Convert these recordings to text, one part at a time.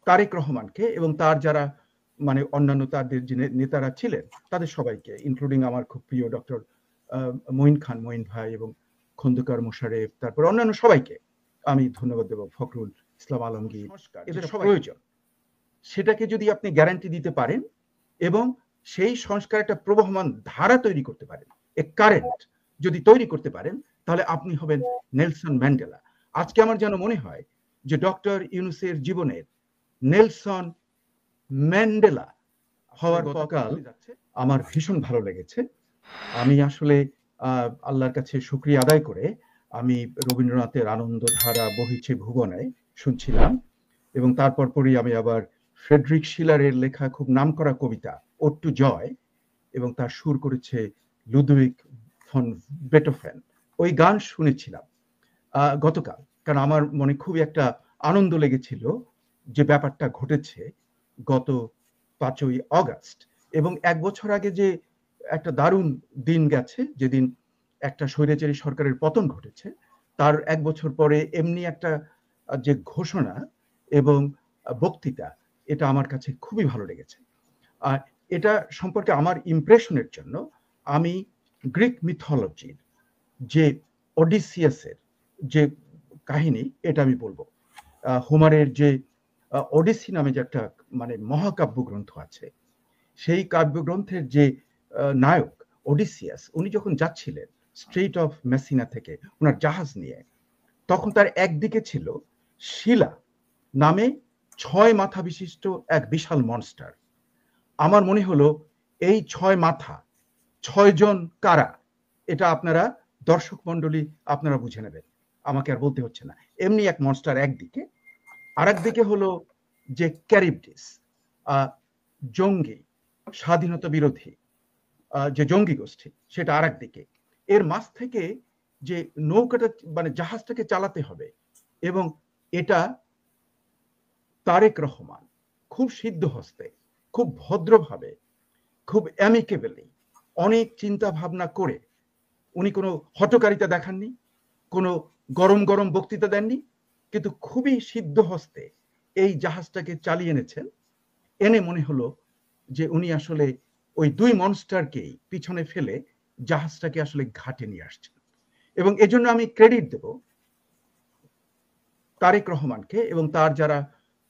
তারেক রহমানকে এবং তার যারা মানে অন্যান্য তাদের যে নেতারা ছিলেন তাদের সবাইকে, ইনক্লুডিং আমার খুব প্রিয় ডক্টর মঈন খান, মঈন ভাই এবং খন্দকার মোশারেফ, তারপর অন্যান্য সবাইকে আমি ধন্যবাদ দেব, ফখরুল ইসলাম আলমগীর, এদের প্রয়োজন সেটাকে যদি আপনি গ্যারান্টি দিতে পারেন এবং সেই সংস্কার একটা প্রবহমান ধারা তৈরি করতে পারেন, এ কারেন্ট যদি তৈরি করতে পারেন, তাহলে আপনি হবেন নেলসন ম্যান্ডেলা। আজকে আমার যেন মনে হয় যে ডক্টর ইউনূসের জীবনের নেলসন ম্যান্ডেলা হওয়ার গতকাল আমার ভীষণ ভালো লেগেছে। আমি আসলে আল্লাহর কাছে শুকরিয়া আদায় করে আমি রবীন্দ্রনাথের আনন্দধারা বহিছে ভুবনে শুনছিলাম এবং তারপর পরই আমি আবার ফ্রেডরিক শিলারের লেখা খুব নামকরা কবিতা ওড টু জয়, এবং তার সুর করেছে লুডভিগ ফন বেটোফেন, ওই গান শুনেছিলাম গতকাল। কারণ আমার মনে খুবই একটা আনন্দ লেগেছিল যে ব্যাপারটা ঘটেছে গত 5ই অগাস্ট, এবং 1 বছর আগে যে একটা দারুণ দিন গেছে, যেদিন একটা স্বৈরাচারী সরকারের পতন ঘটেছে, তার 1 বছর পরে এমনি একটা যে ঘোষণা এবং বক্তৃতা, এটা আমার কাছে খুবই ভালো লেগেছে। আর এটা সম্পর্কে আমার ইমপ্রেশনের জন্য আমি গ্রিক মিথোলজির যে ওডিসিয়াসের যে কাহিনী, এটা আমি বলবো। হোমারের যে ওডিসি নামে যে একটা মানে মহাকাব্য গ্রন্থ আছে, সেই কাব্যগ্রন্থের যে নায়ক ওডিসিয়াস, উনি যখন যাচ্ছিলেন স্ট্রেইট অফ মেসিনা থেকে ওনার জাহাজ নিয়ে, তখন তার একদিকে ছিল শিলা নামে 6 মাথা বিশিষ্ট এক বিশাল মনস্টার। আমার মনে হলো এই 6 মাথা 6 জন কারা, এটা আপনারা দর্শক মন্ডলী আপনারা বুঝে নেবেন, আমাকে আর বলতে হচ্ছে না। এমনি এক মনস্টার একদিকে, আর একদিকে হলো যে ক্যারিবডিস, জঙ্গি স্বাধীনতা বিরোধী যে জঙ্গি গোষ্ঠী, সেটা আর একদিকে। এর মাঝ থেকে যে নৌকাটা মানে জাহাজটাকে চালাতে হবে, এবং এটা তারেক রহমান খুব সিদ্ধ হস্তে, খুব ভদ্রভাবে, খুব অ্যামিকেবলি, অনেক চিন্তা ভাবনা করে, উনি কোনো হটকারিতা দেখাননি, কোনো গরম গরম বক্তৃতা দেননি, কিন্তু খুবই সিদ্ধ হস্তে এই জাহাজটাকে চালিয়ে এনেছেন। এনে মনে হলো যে উনি আসলে ওই 2 মনস্টারকেই পিছনে ফেলে জাহাজটাকে আসলে ঘাটে নিয়ে আসছেন। এবং এজন্য আমি ক্রেডিট দেব তারেক রহমানকে এবং তার যারা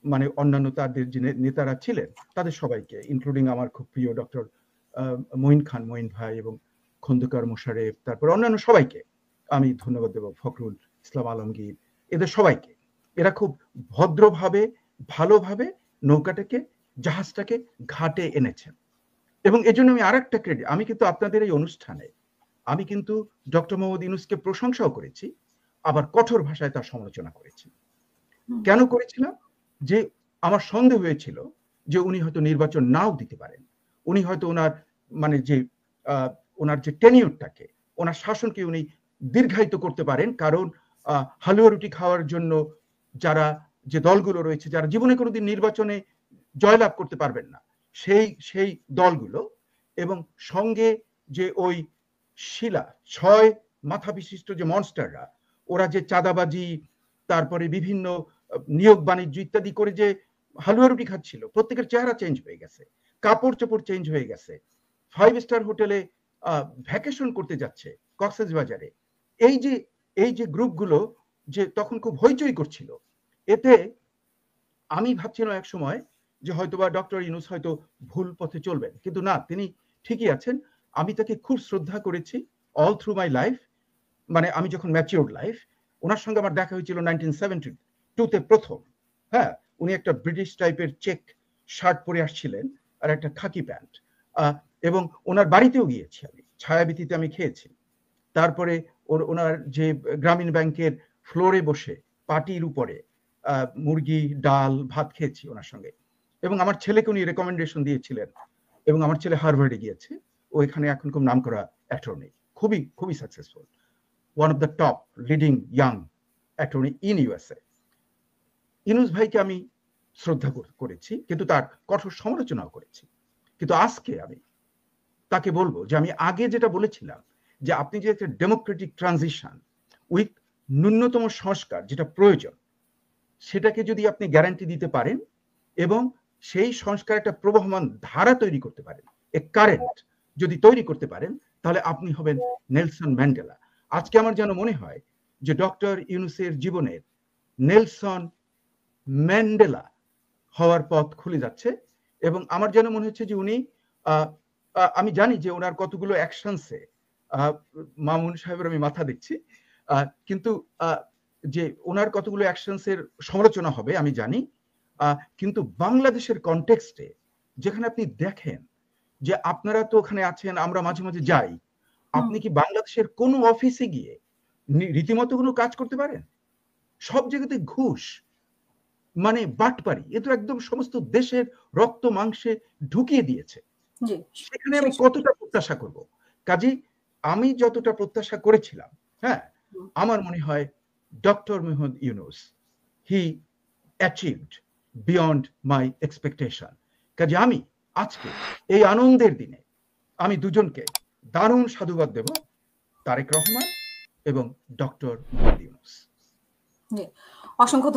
মানে অন্যান্য তাদের যে নেতারা ছিলেন তাদের সবাইকে, ইনক্লুডিং আমার খুব প্রিয় ডক্টর মঈন খান, মঈন ভাই এবং খন্দকার মোশারেফ, তারপর অন্যান্য সবাইকে আমি ধন্যবাদ দেব, ফখরুল ইসলাম আলমগীর, এদের সবাইকে। এরা খুব ভদ্রভাবে ভালোভাবে নৌকাটাকে জাহাজটাকে ঘাটে এনেছেন। এবং এজন্য আমি আরেকটা ক্রেডিট, আমি কিন্তু আপনাদের এই অনুষ্ঠানে আমি কিন্তু ডক্টর মোহাম্মদ ইউনূসকে প্রশংসাও করেছি, আবার কঠোর ভাষায় তার সমালোচনা করেছি। কেন করেছিলাম? যে আমার সন্দেহ হয়েছিল যে উনি হয়তো নির্বাচন নাও দিতে পারেন, উনি হয়তো ওনার মানে যে ওনার যে টেনিউরটাকে, ওনার শাসনকে উনি দীর্ঘায়িত করতে পারেন, কারণ হালুয়া রুটি খাওয়ার জন্য যারা যে দলগুলো রয়েছে, যারা জীবনে কোনোদিন নির্বাচনে জয়লাভ করতে পারবেন না, সেই দলগুলো, এবং সঙ্গে যে ওই শিলা 6 মাথা বিশিষ্ট যে মনস্টাররা, ওরা যে চাঁদাবাজি, তারপরে বিভিন্ন নিয়োগ বাণিজ্য ইত্যাদি করে যে হালুয়া রুটি খাচ্ছিল, প্রত্যেকের চেহারা চেঞ্জ হয়ে গেছে, কাপড় চোপড় চেঞ্জ হয়ে গেছে, 5 স্টার হোটেলে ভ্যাকেশন করতে যাচ্ছে কক্সবাজারে। এই যে গ্রুপগুলো যে তখন খুব হইচই করছিল, এতে আমি ভাবছিলাম এক সময় যে হয়তোবা ডক্টর ইউনূস হয়তো ভুল পথে চলবেন, কিন্তু না, তিনি ঠিকই আছেন। আমি তাকে খুব শ্রদ্ধা করেছি অল থ্রু মাই লাইফ, মানে আমি যখন ম্যাচিওর্ড লাইফ। ওনার সঙ্গে আমার দেখা হয়েছিল 1972-তে প্রথম। হ্যাঁ, উনি একটা ব্রিটিশ টাইপের চেক শার্ট পরে আসছিলেন আর একটা খাকি প্যান্ট, এবং ওনার বাড়িতেও গিয়েছি আমি, ছায়াবীথিতে আমি খেয়েছি। তারপরে ওনার যে গ্রামীণ ব্যাংকের ফ্লোরে বসে পাটির উপরে মুরগি ডাল ভাত খেয়েছি ওনার সঙ্গে। এবং আমার ছেলেকে উনি রেকমেন্ডেশন দিয়েছিলেন, এবং আমার ছেলে হার্ভার্ডে গিয়েছে, ও এখানে এখন খুব নামকরা অ্যাটর্নি, খুবই খুবই successful, one of the top leading young attorney in USA. Yunus ভাইকে আমি শ্রদ্ধা করেছি, কিন্তু তার কঠোর সমালোচনাও করেছি। কিন্তু আজকে আমি তাকে বলবো যে আমি আগে যেটা বলেছিলাম, যে আপনি যে একটা ডেমোক্রেটিক ট্রানজিশন উইথ ন্যূনতম সংস্কার যেটা প্রয়োজন, সেটাকে যদি আপনি গ্যারান্টি দিতে পারেন এবং সেই সংস্কার একটা প্রবহমান ধারা তৈরি করতে পারেন, এ কারেন্ট যদি তৈরি করতে পারেন, তাহলে আপনি হবেন নেলসন ম্যান্ডেলা। আজকে আমার যেন মনে হয় যে ডক্টর ইউনূসের জীবনের নেলসন ম্যান্ডেলা হওয়ার পথ খুলে যাচ্ছে। এবং আমার যেন মনে হচ্ছে যে উনি, আমি জানি যে ওনার কতগুলো অ্যাকশনসে মামুন সাহেবের আমি মাথা দেখছি, কিন্তু যে ওনার কতগুলো অ্যাকশনসের সমালোচনা হবে আমি জানি, কিন্তু বাংলাদেশের কনটেক্সটে যেখানে আপনি দেখেন যে আপনারা তো ওখানে আছেন, আমরা মাঝে মাঝে যাই, আপনি কি বাংলাদেশের কোন অফিসে গিয়ে রীতিমতো কোনো কাজ করতে পারেন? সব জায়গাতে ঘুষ, মানে বাটপারি, এ তো একদম সমস্ত দেশের রক্ত মাংসে ঢুকিয়ে দিয়েছে। সেখানে আমি কতটা প্রত্যাশা করব? কাজী আমি যতটা প্রত্যাশা করেছিলাম, হ্যাঁ, আমার মনে হয় ডক্টর মোহাম্মদ ইউনূস হি অ্যাচিভড বিয়ন্ড মাই এক্সপেকটেশন। কাজে আমি আজকে এই আনন্দের দিনে আমি দুজনকে দারুণ সাধুবাদ দেব, তারেক রহমান এবং ডক্টর মোহাম্মদ ইউনূস। অসংখ্য